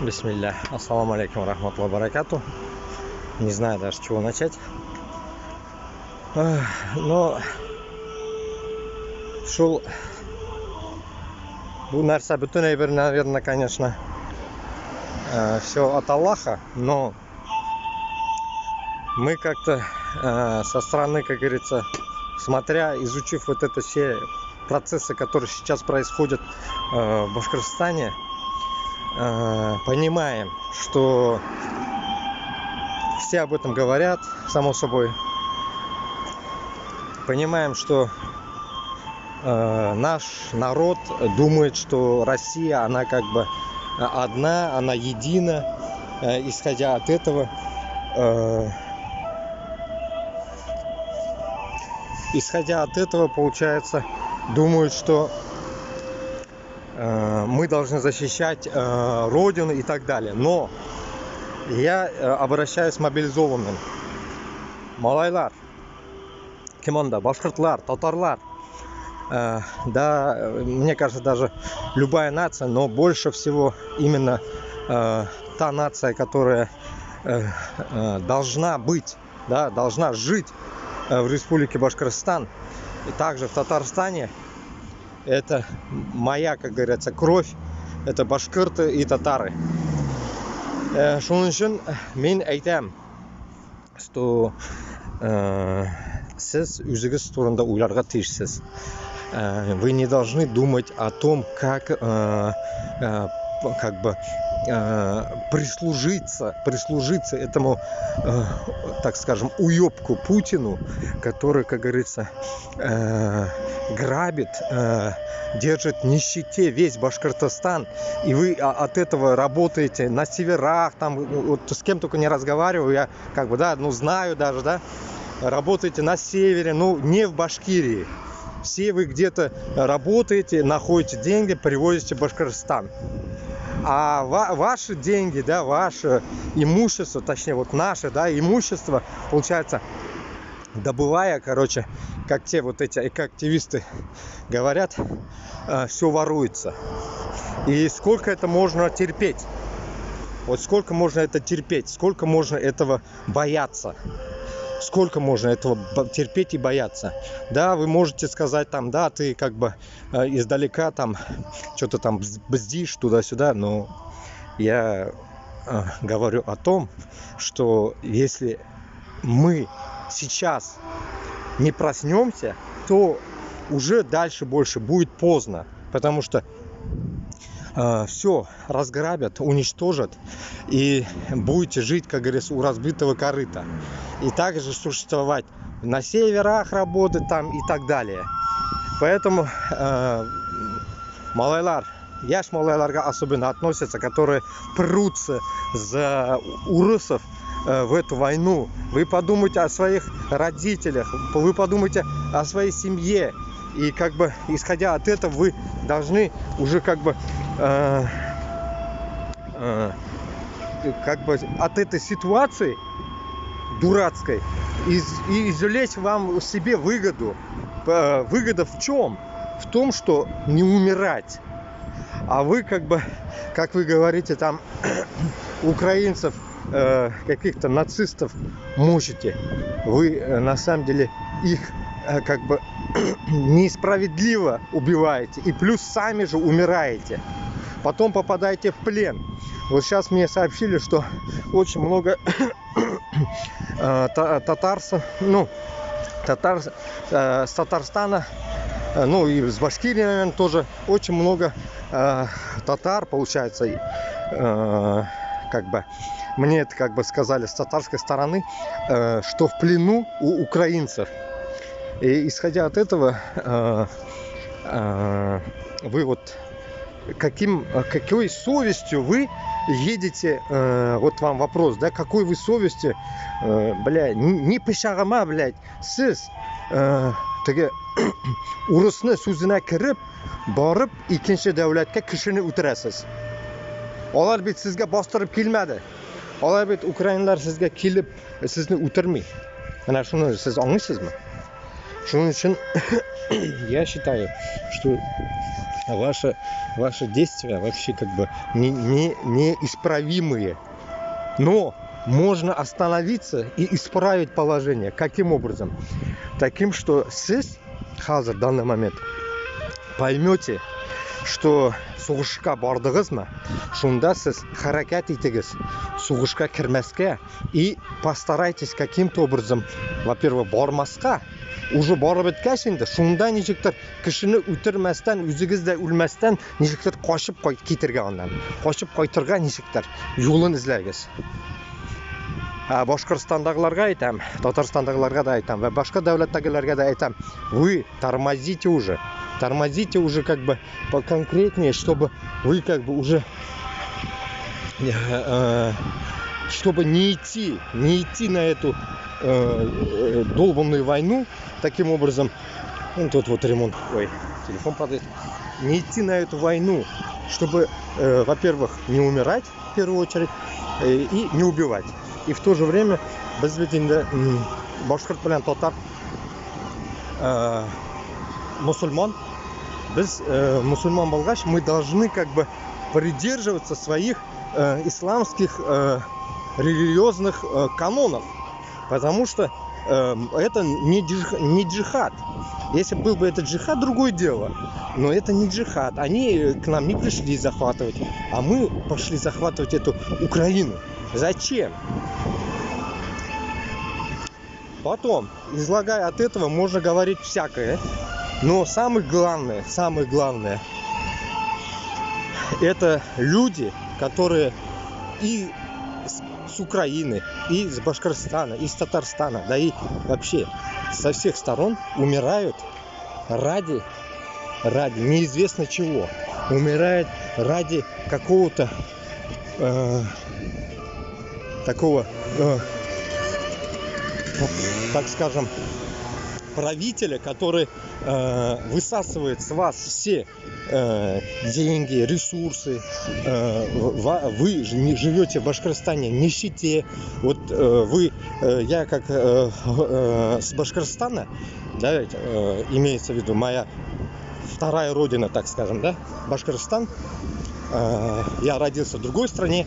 Бисмилля. Ассаламу алейкум рахматуллахи баракату. Не знаю даже, с чего начать. Но шул bu narsa butunay bir, наверное, конечно, все от Аллаха, но мы как-то со стороны, как говорится, смотря, изучив вот это все процессы, которые сейчас происходят в Башкортостане, понимаем, что все об этом говорят, само собой. Понимаем, что наш народ думает, что Россия, она как бы одна, она едина. Исходя от этого, получается, думают, что мы должны защищать Родину и так далее. Но я обращаюсь к мобилизованным. Малайлар, кимонда, башкиртлар, татарлар. Да, мне кажется, даже любая нация, но больше всего именно та нация, которая должна быть, да, должна жить в Республике Башкортостан и также в Татарстане. Это моя, как говорится, кровь. Это башкирты и татары. Шуның үшін мен айтам, что сіз өзіңіз турында ойларға тиіссіз. Вы не должны думать о том, как бы прислужиться этому, так скажем, уёбку Путину, который, как говорится, грабит, держит в нищете весь Башкортостан, и вы от этого работаете на северах, там, вот с кем только не разговариваю, я как бы, да, ну знаю даже, да, работаете на севере, ну не в Башкирии. Все вы где-то работаете, находите деньги, привозите в Башкортостан. А ваши деньги, да, ваше имущество, точнее вот наше, да, имущество, получается, добывая, короче, как те вот эти экоактивисты говорят, все воруется. И сколько это можно терпеть? Вот сколько можно это терпеть? Сколько можно этого бояться? Сколько можно этого терпеть и бояться? Да, вы можете сказать там, да, ты как бы издалека там что-то там бздишь туда-сюда, но я говорю о том, что если мы сейчас не проснемся, то уже дальше больше будет поздно, потому что все разграбят, уничтожат, и будете жить, как говорится, у разбитого корыта. И также существовать на северах, работать там и так далее. Поэтому малайлар, яш малайларга особенно относятся, которые прутся за урусов в эту войну. Вы подумайте о своих родителях, вы подумайте о своей семье. И как бы исходя от этого вы должны уже как бы от этой ситуации дурацкой и извлечь вам себе выгоду. Выгода в чем? В том, что не умирать. А вы как бы, как вы говорите, там украинцев, каких-то нацистов мучите. Вы на самом деле их как бы несправедливо убиваете, и плюс сами же умираете. Потом попадаете в плен. Вот сейчас мне сообщили, что очень много татарцев, ну, с Татарстана, ну и с Башкирии, наверное, тоже очень много татар, получается, как бы мне это как бы сказали с татарской стороны, что в плену у украинцев. И исходя от этого, вы вот какой совестью вы едете, вот вам вопрос, да, какой вы совестью, бля, не пешагама, блядь, сіз теге урысны сүзіне кіріп, барып, икенші дәулетке кішіні үтіресіз. Олар бит сізге бастырып келмеді. Олар бит украинлар сізге келіп, сізні үтірмей. Мына шуны сіз аңлайсызбы? Шуның үшін я считаю, что ваши действия вообще как бы неисправимые. Но можно остановиться и исправить положение. Каким образом? Таким, что сіз в данный момент поймете, что соғышқа бардыңызма, шунда сіз харакат етіңіз, соғышқа кірмеске и постарайтесь каким-то образом, во-первых, бармасқа, уже барып біткәч инде, шунда ничектер кешене үтермәстән, үзегез дә үлмәстән, ничектер качып китергә аннан. Качып кайтырга ничектер юлын эзләгез. Башкортостандагыларга әйтәм, Татарстандагыларга да әйтәм, ва башка дәүләттәгеләргә дә әйтәм, вы тормозите уже как бы поконкретнее, чтобы вы как бы уже чтобы не идти на эту долбанную войну таким образом. Тут вот ремонт, ой, телефон падает. Не идти на эту войну, чтобы, во-первых, не умирать в первую очередь и не убивать. И в то же время без бит башкорт белән татар мусульман, без мусульман булгач, мы должны как бы придерживаться своих исламских религиозных канонов, потому что это не джихад. Если был бы это джихад, другое дело, но это не джихад. Они к нам не пришли захватывать, а мы пошли захватывать эту Украину. Зачем? Потом, излагая от этого, можно говорить всякое, но самое главное, это люди, которые и с Украины, и с Башкортостана, и с Татарстана, да и вообще со всех сторон умирают ради неизвестно чего, умирают ради какого-то такого, так скажем, правителя, который высасывает с вас все деньги, ресурсы. Вы живете в Башкортостане в нищете. Вот я как с Башкортостана, да, имеется в виду моя вторая родина, так скажем, да, Башкортостан. Я родился в другой стране,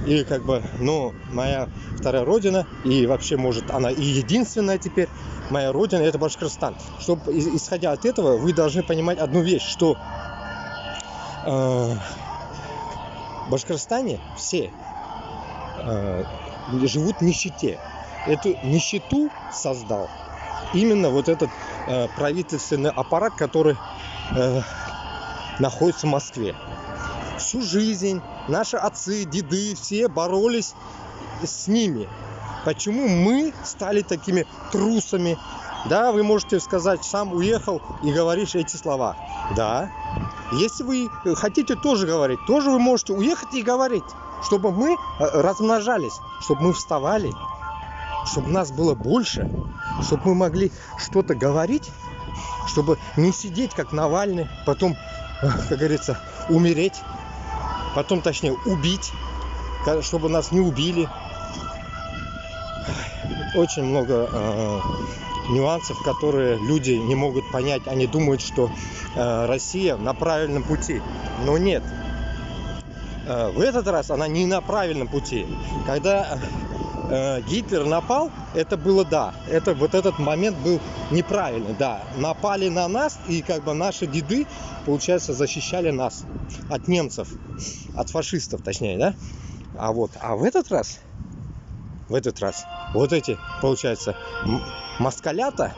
и как бы, ну, моя вторая родина, и вообще, может, она и единственная теперь, моя родина, это Башкортостан. Чтобы, исходя от этого, вы должны понимать одну вещь, что в Башкортостане все живут в нищете. Эту нищету создал именно вот этот правительственный аппарат, который находится в Москве. Всю жизнь наши отцы, деды, все боролись с ними. Почему мы стали такими трусами? Да, вы можете сказать, сам уехал и говоришь эти слова. Да. Если вы хотите тоже говорить, тоже вы можете уехать и говорить, чтобы мы размножались, чтобы мы вставали, чтобы нас было больше, чтобы мы могли что-то говорить, чтобы не сидеть как Навальный, потом, как говорится, умереть. Потом, точнее, убить, чтобы нас не убили. Очень много нюансов, которые люди не могут понять. Они думают, что Россия на правильном пути. Но нет. В этот раз она не на правильном пути. Когда Гитлер напал, это было да. Вот этот момент был неправильный, да. Напали на нас, и как бы наши деды, получается, защищали нас от немцев, от фашистов, точнее, да. А в этот раз вот эти, получается, москалята,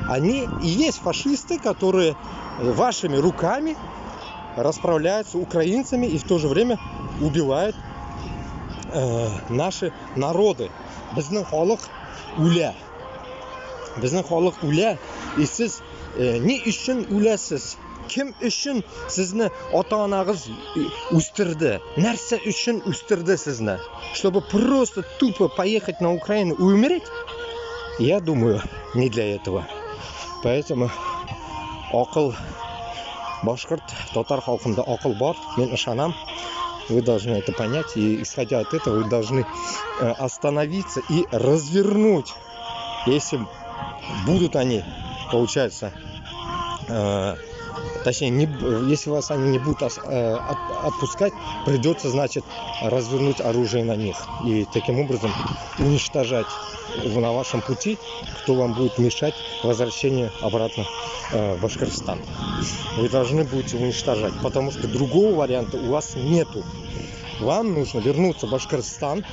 они и есть фашисты, которые вашими руками расправляются с украинцами и в то же время убивают наши народы. Безнең халык үлә. И сез ни өчен үләсез? Кем өчен сезне ата-анагыз үстерде? Нәрсә өчен үстерде сезне? Чтобы просто тупо поехать на Украину и умереть? Я думаю, не для этого. Поэтому акыл башкорт, татар халкында акыл бар, мен ышанам. Вы должны это понять, и исходя от этого вы должны остановиться и развернуть. Если будут они, получается, Точнее, если вас они не будут отпускать, придется, значит, развернуть оружие на них. И таким образом уничтожать на вашем пути, кто вам будет мешать возвращению обратно в Башкортостан. Вы должны будете уничтожать, потому что другого варианта у вас нету. Вам нужно вернуться в Башкортостан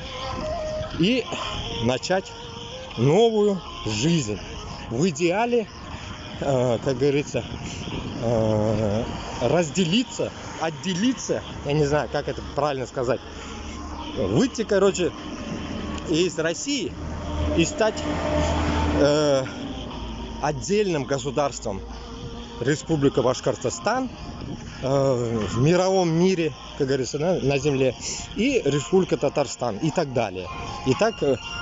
и начать новую жизнь. В идеале, как говорится, разделиться, отделиться, я не знаю, как это правильно сказать, выйти, короче, из России и стать отдельным государством. Республика Башкортостан в мировом мире, как говорится, на земле, и Республика Татарстан и так далее. И так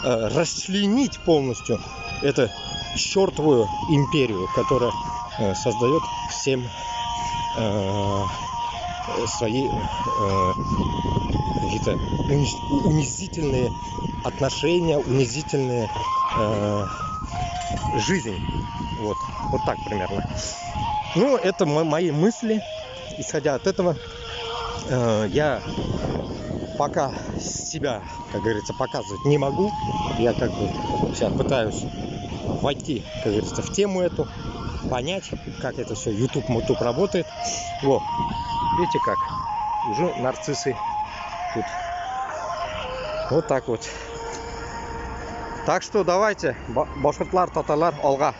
расчленить полностью эту чертовую империю, которая создает всем свои какие-то унизительные отношения, унизительные жизнь. Вот так примерно. Ну, это мои мысли. Исходя от этого, я пока себя, как говорится, показывать не могу. Я как бы сейчас пытаюсь войти, как говорится, в тему эту, понять, как это все YouTube работает. Вот, видите как, уже нарциссы тут. Вот так вот. Так что давайте, башкортлар, татарлар, алга.